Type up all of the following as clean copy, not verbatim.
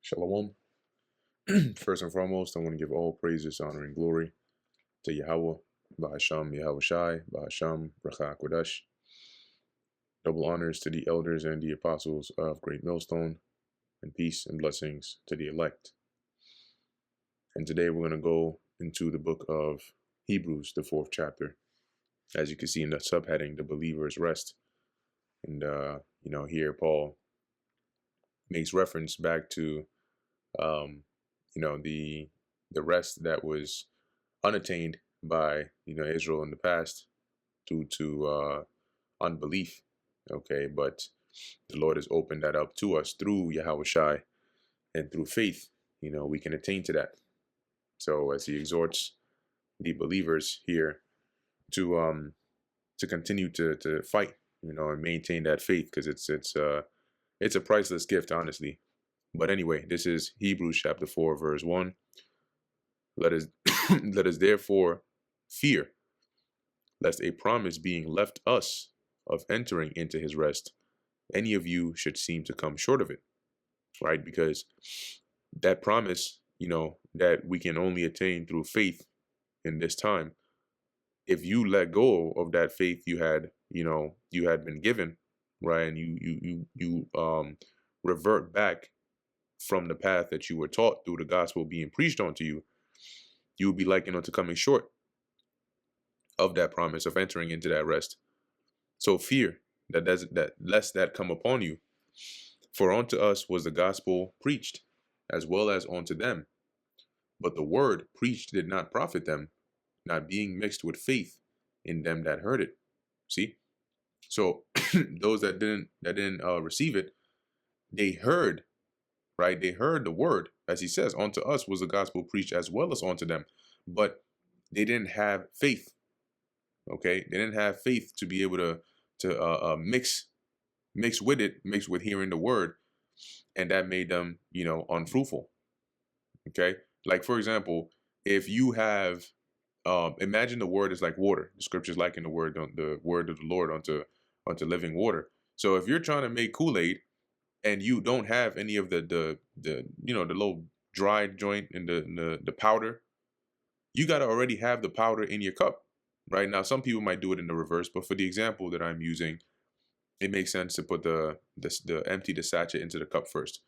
Shalom. First and foremost, I want to give all praises, honor, and glory to Yahweh, Bahasham Yahweh Shai, Bahasham Bracha Kodesh. Double honors to the elders and the apostles of Great Millstone, and peace and blessings to the elect. And today we're going to go into the book of Hebrews, the 4th chapter. As you can see in the subheading, the believer's rest. And, here Paul makes reference back to the rest that was unattained by Israel in the past due to unbelief. Okay, but the Lord has opened that up to us through Yahweh Shai, and through faith, we can attain to that. So as he exhorts the believers here to continue to fight, and maintain that faith, because it's a priceless gift, honestly. But anyway, this is Hebrews chapter 4, verse 1. Let us let us therefore fear, lest a promise being left us of entering into his rest, any of you should seem to come short of it. Right? Because that promise, that we can only attain through faith in this time, if you let go of that faith you had been given, right, and you revert back from the path that you were taught through the gospel being preached onto you, you will be likened unto coming short of that promise of entering into that rest. So fear that lest that come upon you. For unto us was the gospel preached, as well as unto them. But the word preached did not profit them, not being mixed with faith in them that heard it. See? So those that didn't receive it, they heard, right? They heard the word, as he says, unto us was the gospel preached as well as unto them. But they didn't have faith. Okay? They didn't have faith to be able to mix with hearing the word, and that made them, unfruitful. Okay? Like, for example, if you have, imagine the word is like water. The scriptures liken the word of the Lord unto living water. So if you're trying to make Kool-Aid and you don't have any of the little dry joint in the powder, you got to already have the powder in your cup. Right? Now, some people might do it in the reverse, but for the example that I'm using, it makes sense to put the empty the sachet into the cup first.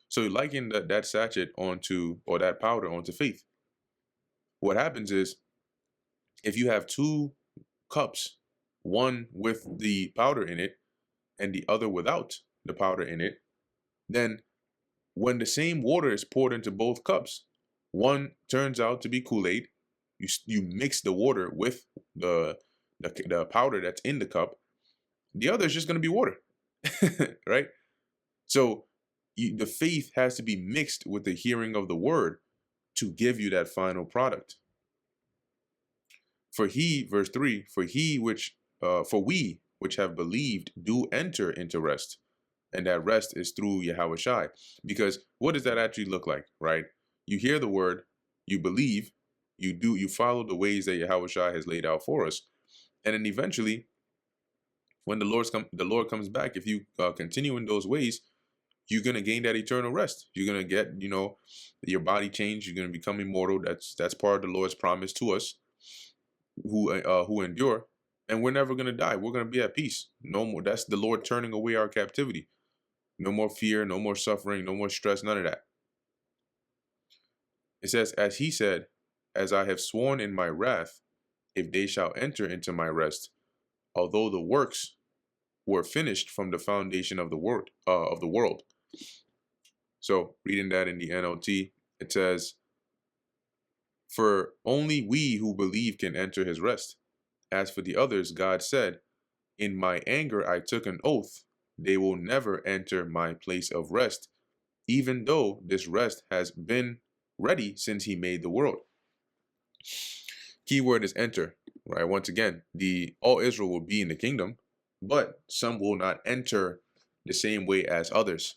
So you liken that sachet onto, or that powder onto faith. What happens is, if you have two cups, one with the powder in it and the other without the powder in it, then when the same water is poured into both cups, one turns out to be Kool-Aid. You mix the water with the powder that's in the cup. The other is just going to be water, right? So the faith has to be mixed with the hearing of the word to give you that final product. For he, verse 3, for we which have believed do enter into rest, and that rest is through Yahweh Shai. Because what does that actually look like, right? You hear the word, you believe, you follow the ways that Yahweh Shai has laid out for us, and then eventually, when the Lord comes back, if you continue in those ways, you're going to gain that eternal rest. You're going to get, your body changed. You're going to become immortal. That's part of the Lord's promise to us who endure. And we're never going to die. We're going to be at peace. No more. That's the Lord turning away our captivity. No more fear, no more suffering, no more stress, none of that. It says, as he said, as I have sworn in my wrath, if they shall enter into my rest, although the works were finished from the foundation of the world. So reading that in the NLT, it says, for only we who believe can enter his rest. As for the others, God said, in my anger I took an oath, they will never enter my place of rest, even though this rest has been ready since he made the world. Keyword is enter, right? Once again, all Israel will be in the kingdom, but some will not enter the same way as others.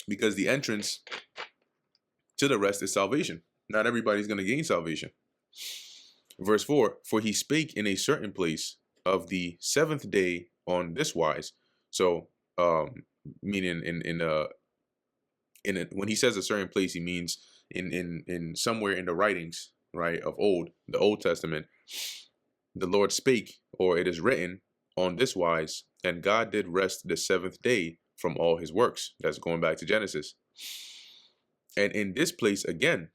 Because the entrance to the rest is salvation. Not everybody's going to gain salvation. Verse 4, for he spake in a certain place of the seventh day on this wise. So, meaning when he says a certain place, he means in somewhere in the writings, right, of the Old Testament, the Lord spake, or it is written on this wise, and God did rest the seventh day from all his works. That's going back to Genesis. And in this place again,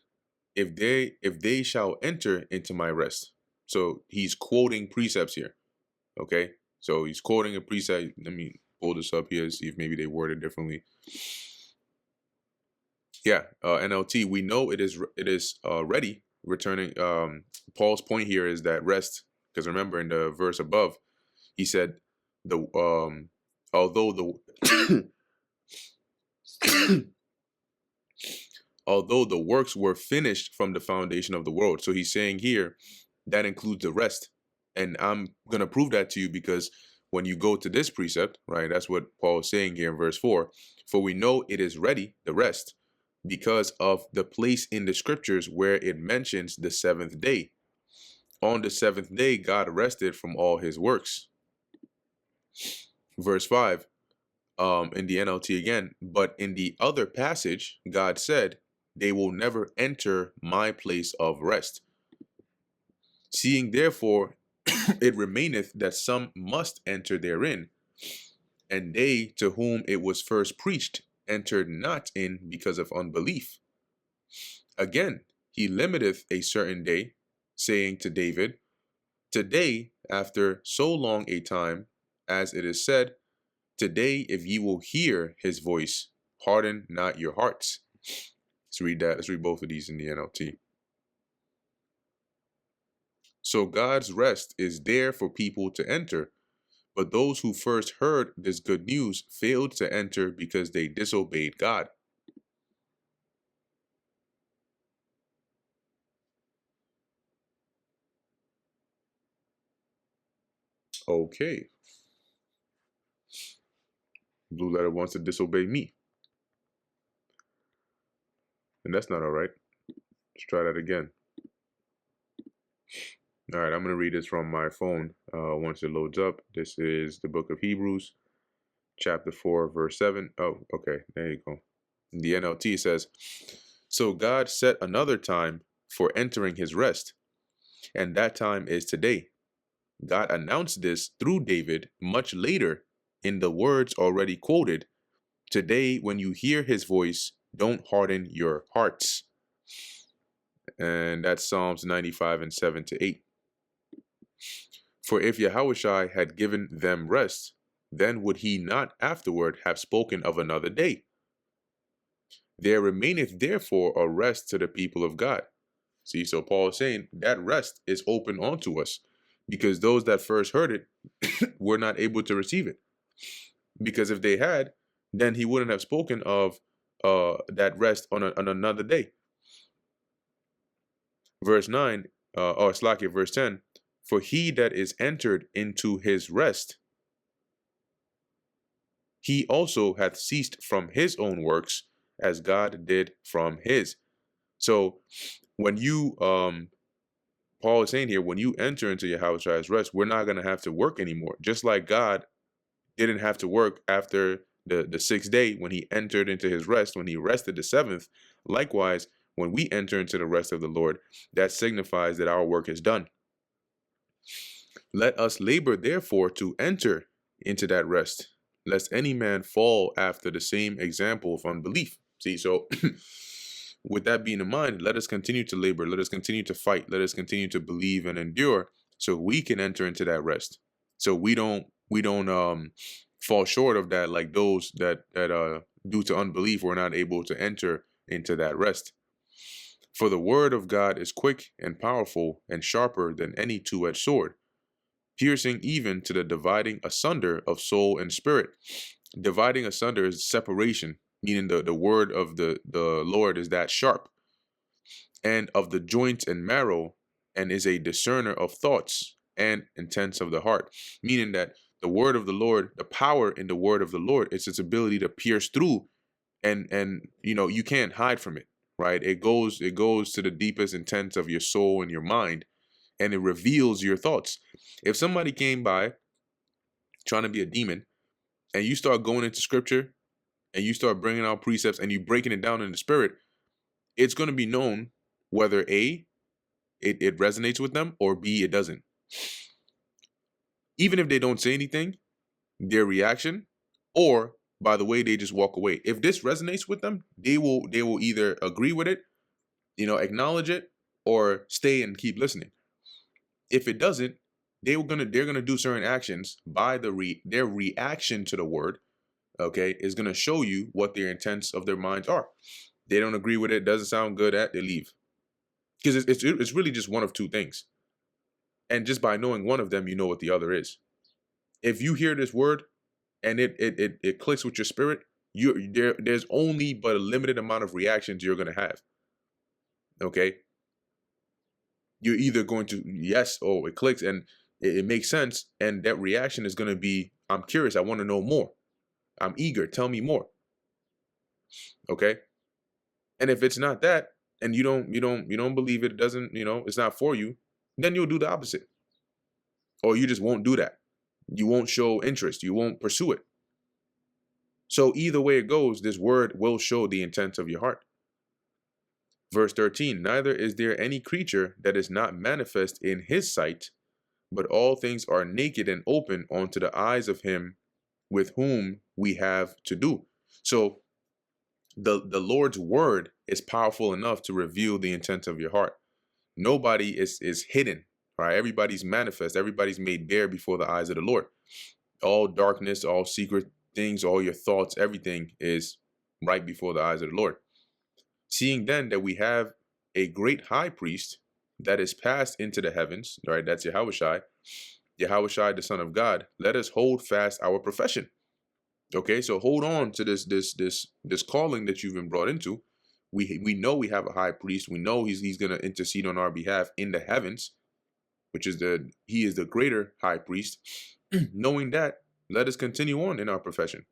if they shall enter into my rest. So he's quoting precepts here. Okay. So he's quoting a precept. Let me pull this up here, see if maybe they word it differently. Yeah, NLT. We know it is ready. Returning. Paul's point here is that rest, because remember in the verse above, he said the although the although the works were finished from the foundation of the world. So he's saying here that includes the rest. And I'm going to prove that to you because when you go to this precept, right, that's what Paul is saying here in verse 4. For we know it is ready, the rest, because of the place in the scriptures where it mentions the seventh day. On the seventh day, God rested from all his works. Verse 5, in the NLT again, but in the other passage, God said, they will never enter my place of rest. Seeing therefore it remaineth that some must enter therein, and they to whom it was first preached entered not in because of unbelief. Again, he limiteth a certain day, saying to David, today, after so long a time, as it is said, today, if ye will hear his voice, harden not your hearts. Let's read that. Let's read both of these in the NLT. So God's rest is there for people to enter, but those who first heard this good news failed to enter because they disobeyed God. Okay. Blue letter wants to disobey me. And that's not all right. Let's try that again. All right, I'm going to read this from my phone once it loads up. This is the book of Hebrews, chapter 4, verse 7. Oh, okay, there you go. In the NLT says, so God set another time for entering his rest, and that time is today. God announced this through David much later in the words already quoted. Today, when you hear his voice, don't harden your hearts. And that's Psalms 95 and 7 to 8. For if Yahushua had given them rest, then would he not afterward have spoken of another day? There remaineth therefore a rest to the people of God. See, so Paul is saying that rest is open unto us because those that first heard it were not able to receive it. Because if they had, then he wouldn't have spoken of that rest on another day. Verse 9, verse 10, for he that is entered into his rest, he also hath ceased from his own works, as God did from his. So when you, Paul is saying here, when you enter into Yahushua's rest, we're not going to have to work anymore. Just like God didn't have to work after the sixth day when he entered into his rest, when he rested the seventh. Likewise, when we enter into the rest of the Lord, that signifies that our work is done. Let us labor, therefore, to enter into that rest, lest any man fall after the same example of unbelief. See, so with that being in mind, let us continue to labor, let us continue to fight, let us continue to believe and endure so we can enter into that rest. So we don't fall short of that, like those that due to unbelief were not able to enter into that rest. For the word of God is quick and powerful and sharper than any two-edged sword, piercing even to the dividing asunder of soul and spirit. Dividing asunder is separation, meaning the word of the Lord is that sharp, and of the joints and marrow, and is a discerner of thoughts and intents of the heart. Meaning that the word of the Lord, the power in the word of the Lord, is its ability to pierce through, and you can't hide from it, right? It goes to the deepest intents of your soul and your mind, and it reveals your thoughts. If somebody came by trying to be a demon, and you start going into scripture and you start bringing out precepts and you breaking it down in the spirit, it's going to be known whether A, it resonates with them, or B, it doesn't. Even if they don't say anything, their reaction, or by the way they just walk away. If this resonates with them, they will either agree with it, acknowledge it, or stay and keep listening. If it doesn't, they're gonna do certain actions by their reaction to the word. Okay, is gonna show you what their intents of their minds are. They don't agree with it, doesn't sound good, they leave, because it's really just one of two things. And just by knowing one of them, you know what the other is. If you hear this word and it clicks with your spirit, there's only but a limited amount of reactions you're gonna have. Okay, you're either going to, yes, oh, it clicks and it makes sense, and that reaction is gonna be, I'm curious, I want to know more, I'm eager, tell me more. Okay, and if it's not that, and you don't believe it, doesn't, it's not for you, then you'll do the opposite, or you just won't do that. You won't show interest, you won't pursue it. So either way it goes, this word will show the intent of your heart. Verse 13, neither is there any creature that is not manifest in his sight, but all things are naked and open unto the eyes of him with whom we have to do. So the Lord's word is powerful enough to reveal the intent of your heart. Nobody is hidden, right? Everybody's manifest. Everybody's made bare before the eyes of the Lord. All darkness, all secret things, all your thoughts, everything is right before the eyes of the Lord. Seeing then that we have a great high priest that is passed into the heavens, right? That's Yahushua, the Son of God. Let us hold fast our profession. Okay, so hold on to this calling that you've been brought into. We know we have a high priest. We know he's going to intercede on our behalf in the heavens, which is he is the greater high priest. Knowing that, let us continue on in our profession.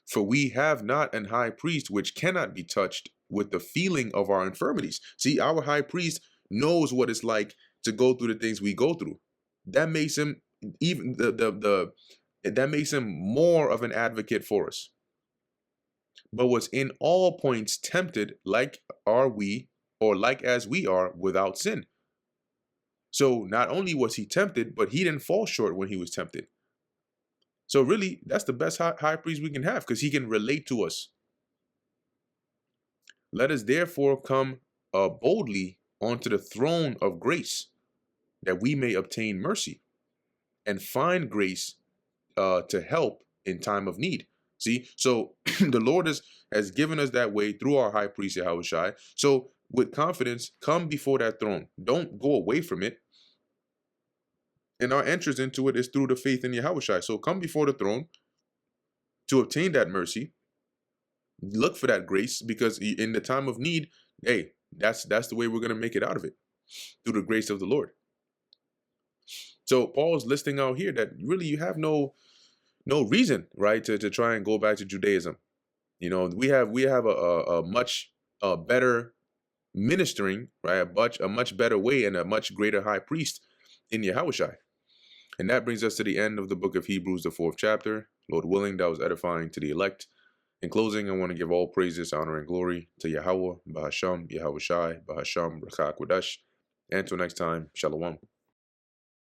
For we have not an high priest which cannot be touched with the feeling of our infirmities. See, our high priest knows what it's like to go through the things we go through. That makes him even that makes him more of an advocate for us. But was in all points tempted like are we, or like as we are, without sin. So not only was he tempted, but he didn't fall short when he was tempted. So really, that's the best high priest we can have, because he can relate to us. Let us therefore come boldly onto the throne of grace, that we may obtain mercy and find grace to help in time of need. See, so the Lord has given us that way through our high priest Yahushua. So with confidence, come before that throne. Don't go away from it. And our entrance into it is through the faith in Yahushua. So come before the throne to obtain that mercy. Look for that grace, because in the time of need, hey, that's the way we're going to make it out of it, through the grace of the Lord. So Paul's listing out here that really you have no reason, right, to try and go back to Judaism. We have a much better ministering, right, a much better way, and a much greater high priest in Yahushua. And that brings us to the end of the book of Hebrews, the 4th chapter. Lord willing, that was edifying to the elect. In closing, I want to give all praises, honor, and glory to Yahweh, Bahasham, Yahushai, Bahasham, Rakha Kodesh. Until next time, Shalom.